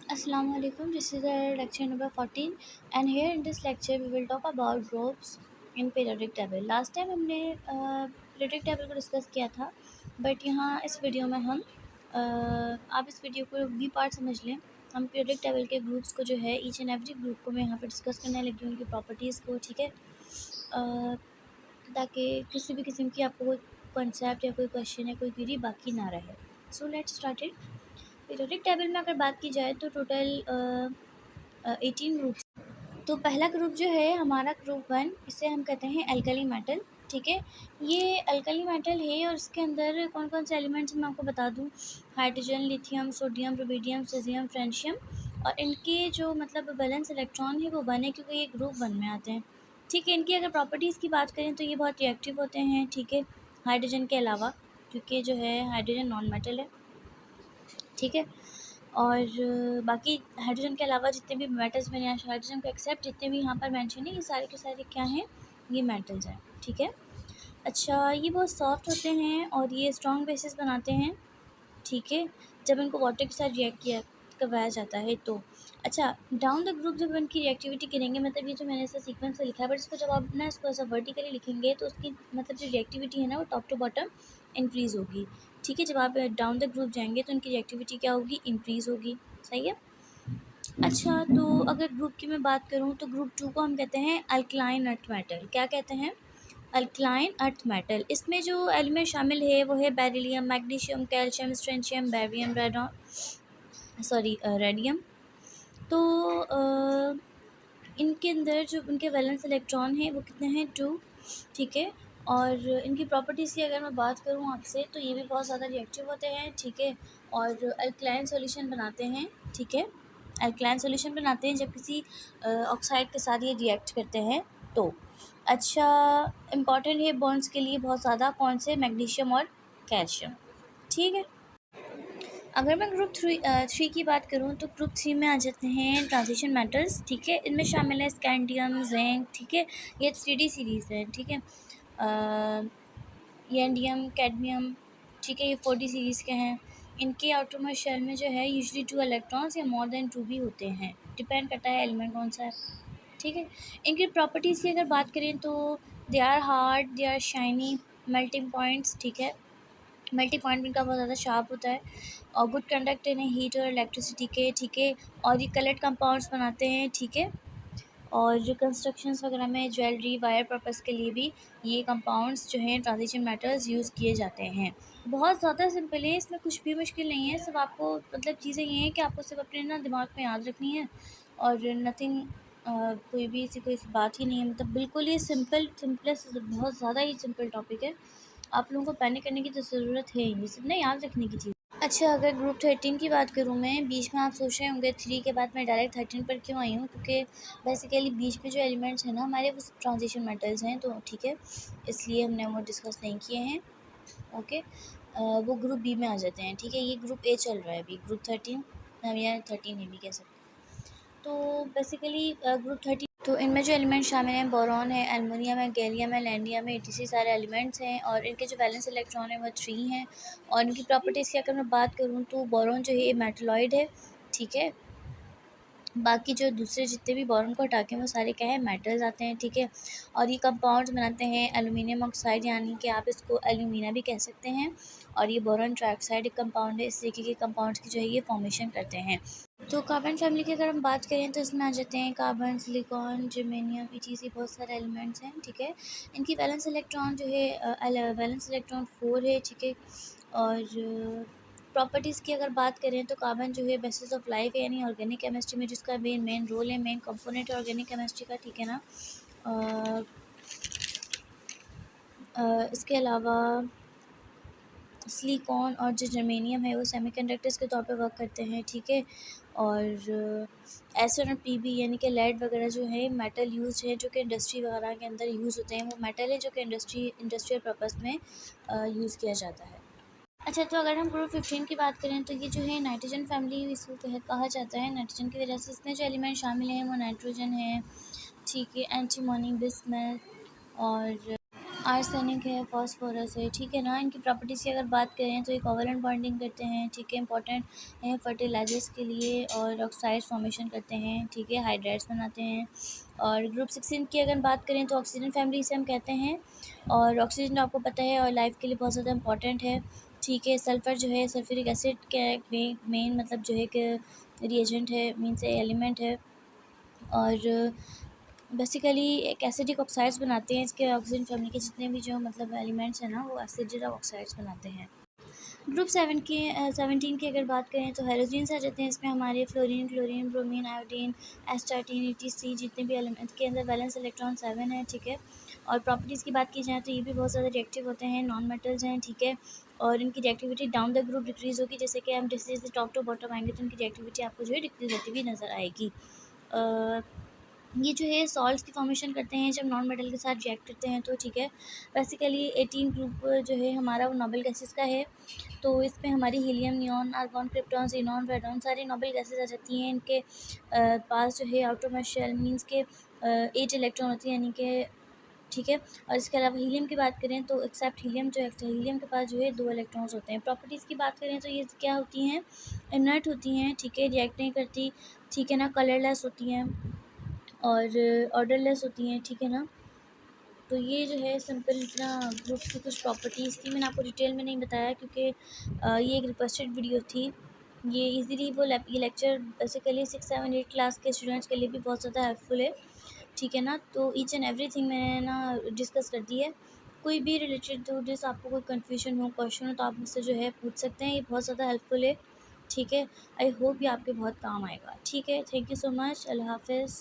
Assalamu alaikum. This is our lecture number 14 and here in this lecture we will talk about groups in periodic table. Last time हमने periodic table को discuss किया था but यहाँ इस video में हम आप इस वीडियो को बी पार्ट समझ लें। हम periodic table के ग्रुप्स को जो है ईच एंड एवरी ग्रुप को मैं यहाँ पे डिस्कस करने लगी हूँ, उनकी प्रॉपर्टीज़ को, ठीक है, ताकि किसी भी किस्म की आपको कोई कॉन्सेप्ट या कोई क्वेश्चन या कोई क्वेरी बाकी ना रहे। So let's start it. Periodic table में अगर बात की जाए तो टोटल 18 ग्रुप्स। तो पहला ग्रुप जो है हमारा ग्रुप 1, इसे हम कहते हैं एल्कली मेटल, ठीक है। ये एल्कली मेटल है और इसके अंदर कौन कौन से एलिमेंट्स मैं आपको बता दूं। Hydrogen, lithium, sodium, rubidium, caesium, francium. और इनके जो मतलब वैलेंस इलेक्ट्रॉन है वो 1 है क्योंकि ये ग्रुप 1 में आते हैं, ठीक है। इनकी अगर प्रॉपर्टीज़ की बात करें तो ये बहुत रिएक्टिव होते हैं, ठीक है, हाइड्रोजन के अलावा, क्योंकि जो है हाइड्रोजन नॉन मेटल है, ठीक है। और बाकी हाइड्रोजन के अलावा जितने भी मेटल्स मैंने यहाँ हाइड्रोजन को एक्सेप्ट जितने भी यहाँ पर मेंशन है ये सारे के सारे क्या हैं, ये मेटल्स हैं, ठीक है। अच्छा, ये बहुत सॉफ्ट होते हैं और ये स्ट्रॉन्ग बेसिस बनाते हैं, ठीक है, जब इनको वाटर के साथ रिएक्ट किया करवाया जाता है तो। अच्छा, डाउन द ग्रुप जब इनकी रिएक्टिविटी करेंगे, मतलब ये जो मैंने ऐसा सीक्वेंस से लिखा है, बट इसको जब आप ना इसको ऐसा वर्टिकली लिखेंगे तो उसकी मतलब जो रिएक्टिविटी है ना वो टॉप टू बॉटम इंक्रीज़ होगी, ठीक है। जब आप डाउन द ग्रुप जाएंगे तो इनकी रिएक्टिविटी क्या होगी, इंक्रीज़ होगी, सही है। अच्छा, तो अगर ग्रुप की मैं बात करूँ तो ग्रुप 2 को हम कहते हैं अल्कलाइन अर्थ मेटल। क्या कहते हैं? Alkaline earth metal. इसमें जो एलिमेंट शामिल है वो है beryllium, magnesium, calcium, strontium, barium, radium. तो इनके अंदर जो उनके वैलेंस इलेक्ट्रॉन हैं वो कितने हैं, 2, ठीक है। और इनकी प्रॉपर्टीज़ की अगर मैं बात करूँ आपसे तो ये भी बहुत ज़्यादा रिएक्टिव होते हैं, ठीक है, और अल्कलाइन सॉल्यूशन बनाते हैं, ठीक है। अल्कलाइन सॉल्यूशन बनाते हैं जब किसी ऑक्साइड के साथ ये रिएक्ट करते हैं तो। अच्छा, इम्पॉर्टेंट है बॉन्ड्स के लिए बहुत ज़्यादा, कौन से, मैग्नीशियम और कैल्शियम, ठीक है। अगर मैं ग्रुप 3 की बात करूँ तो ग्रुप 3 में आ जाते हैं ट्रांजिशन मेटल्स, ठीक है। इनमें शामिल है स्कैंडियम, जिंक, ठीक है, ये 3D सीरीज़ है, ठीक है। येंडियम, कैडमियम, ठीक है, ये 4D सीरीज़ के हैं। इनके आउटरमोस्ट शेल में जो है यूजुअली 2 इलेक्ट्रॉन्स या मोर देन 2 भी होते हैं, डिपेंड करता है एलिमेंट कौन सा है, ठीक है। इनकी प्रॉपर्टीज़ की अगर बात करें तो they are hard, they are shiny, melting points, ठीक है, मेल्टिंग पॉइंट इनका बहुत ज़्यादा शार्प होता है और गुड कंडक्टर हैं हीट और इलेक्ट्रिसिटी के, ठीक है। और ये कलर्ड कंपाउंड्स बनाते हैं, ठीक है। और जो कंस्ट्रक्शंस वगैरह में ज्वेलरी, वायर पर्पस के लिए भी ये कंपाउंड्स जो हैं ट्रांजिशन मेटल्स यूज़ किए जाते हैं। बहुत ज़्यादा सिंपल है, इसमें कुछ भी मुश्किल नहीं है, सब आपको मतलब चीज़ें ये हैं कि आपको सिर्फ अपने ना दिमाग में याद रखनी है और नथिंग, कोई भी ऐसी कोई बात ही नहीं है, मतलब बिल्कुल ये सिंपलेस्ट, बहुत ज़्यादा ही सिंपल टॉपिक है। आप लोगों को पैनिक करने की तो ज़रूरत है ही नहीं, सिर्फ ना याद रखने की चीज़। अच्छा, अगर ग्रुप 13 की बात करूँ मैं, बीच में आप सोच रहे होंगे 3 के बाद मैं डायरेक्ट 13 पर क्यों आई हूँ, क्योंकि बेसिकली बीच में जो एलिमेंट्स हैं ना हमारे वो ट्रांजिशन मेटल्स हैं, तो ठीक है, इसलिए हमने वो डिस्कस नहीं किए हैं, ओके। वो ग्रुप बी में आ जाते हैं, ठीक है। ये ग्रुप ए चल रहा है अभी, ग्रुप 13 हम यहाँ 13 ए भी कह सकते हैं। तो बेसिकली ग्रुप 13, तो इनमें जो एलिमेंट शामिल हैं बोरॉन है, एल्युमिनियम है, गैलियम है, लैंडियम है, etc सारे एलिमेंट्स हैं और इनके जो वैलेंस इलेक्ट्रॉन है वो 3 हैं। और इनकी प्रॉपर्टीज़ की अगर मैं बात करूँ तो बोरॉन जो है ये मेटलॉइड है, ठीक है। बाकी जो दूसरे जितने भी बोरॉन को हटा के वो सारे क्या है, मेटल्स आते हैं, ठीक है। और ये कंपाउंड्स बनाते हैं एल्युमिनियम ऑक्साइड, यानी कि आप इसको एल्यूमिना भी कह सकते हैं। और ये बोरॉन ट्राइऑक्साइड एक कंपाउंड है, इस तरीके के कंपाउंड्स की जो है ये फॉर्मेशन करते हैं। तो कार्बन फैमिली की अगर हम बात करें तो इसमें आ जाते हैं कार्बन, सिलिकॉन, जर्मेनियम, etc बहुत सारे एलिमेंट्स हैं, ठीक है। इनकी वैलेंस इलेक्ट्रॉन जो है वैलेंस इलेक्ट्रॉन 4 है, ठीक है। और प्रॉपर्टीज़ की अगर बात करें तो कार्बन जो है बेसिस ऑफ लाइफ है, यानी ऑर्गेनिक केमिस्ट्री में जिसका मेन रोल है, मेन कंपोनेंट है ऑर्गेनिक केमिस्ट्री का, ठीक है ना। इसके अलावा सिलिकॉन और जो जर्मेनियम है वो सेमीकंडक्टर्स के तौर पे वर्क करते हैं, ठीक है। और एसएन और पीबी यानी कि लेड वगैरह जो है मेटल यूज़ है, जो कि इंडस्ट्री वगैरह के अंदर यूज़ होते हैं, वो मेटल है जो कि इंडस्ट्रियल पर्पस में यूज़ किया जाता है। अच्छा, तो अगर हम ग्रुप 15 की बात करें तो ये जो है नाइट्रोजन फैमिली इसको कहा जाता है, नाइट्रोजन की वजह से इसमें जो एलिमेंट शामिल हैं वो नाइट्रोजन है, ठीक है, एंटीमोनी, बिस्मथ और आर्सेनिक है, फास्फोरस है, ठीक है ना। इनकी प्रॉपर्टीज़ की अगर बात करें तो ये कोवलेंट बॉन्डिंग करते हैं, ठीक है, इंपॉर्टेंट हैं फर्टिलाइजर्स के लिए, और ऑक्साइड फॉर्मेशन करते हैं, ठीक है, हाइड्राइड्स बनाते हैं। और ग्रुप 16 की अगर बात करें तो ऑक्सीजन फैमिली से हम कहते हैं, और ऑक्सीजन आपको पता है और लाइफ के लिए बहुत ज़्यादा इंपॉर्टेंट है, ठीक है। सल्फ़र जो है सल्फ्यूरिक एसिड के मेन मतलब जो है कि रिएजेंट है, मीन्स एलिमेंट है। और बेसिकली एक एसिडिक ऑक्साइड्स बनाते हैं, इसके ऑक्सीजन फैमिली के जितने भी जो मतलब एलिमेंट्स हैं ना वो एसिडिक ऑक्साइड्स बनाते हैं। ग्रुप 17 की अगर बात करें तो हैलोजेंस आ जाते हैं इसमें हमारे fluorine, chlorine, bromine, iodine, astatine, etc जितने भी एलिमेंट्स के अंदर वैलेंस इलेक्ट्रॉन 7 है, ठीक है। और प्रॉपर्टीज़ की बात की जाए तो ये भी बहुत ज़्यादा रिएक्टिव होते हैं, नॉन मेटल्स हैं, ठीक है। और इनकी reactivity down the group decrease होगी, जैसे कि हम जैसे जैसे टॉप टू बॉटम आएंगे तो इनकी रिएक्टिविटी आपको जो है डिक्रीज़ होती हुई नज़र आएगी। ये जो है सॉल्ट्स की फॉर्मेशन करते हैं जब नॉन मेटल के साथ रिएक्ट करते हैं तो, ठीक है। बेसिकली 18 ग्रुप जो है हमारा वो नोबल गैसेस का है। तो इसमें हमारी helium, neon, argon, krypton, xenon, radon सारी नोबल गैसेस आ जाती हैं। इनके पास जो है आउटर शेल मीन्स के 8 इलेक्ट्रॉन होती है, यानी कि, ठीक है। और इसके अलावा हीलियम की बात करें तो एक्सेप्ट हीलियम जो है हीलियम के पास जो है 2 इलेक्ट्रॉन्स होते हैं। प्रॉपर्टीज़ की बात करें तो ये क्या होती हैं, इनर्ट होती हैं, ठीक है, रिएक्ट नहीं करती, ठीक है ना, कलरलेस होती हैं और ऑर्डरलेस होती हैं, ठीक है ना। तो ये जो है सिंपल इतना ग्रुप्स की कुछ प्रॉपर्टीज़ थी, मैंने आपको डिटेल में नहीं बताया क्योंकि ये एक रिक्वेस्टेड वीडियो थी। ये इजीली वो ये लेक्चर बेसिकली 6, 7, 8 क्लास के स्टूडेंट्स के लिए भी बहुत ज़्यादा हेल्पफुल है, ठीक है ना। तो ईच एंड एवरीथिंग मैंने ना डिस्कस कर दी है। कोई भी रिलेटेड टू दिस आपको कोई कन्फ्यूजन हो, क्वेश्चन हो तो आप मुझसे जो है पूछ सकते हैं, ये बहुत ज़्यादा हेल्पफुल है, ठीक है। आई होप ये आपके बहुत काम आएगा, ठीक है। थैंक यू सो मच, अल्लाह हाफ़िज़।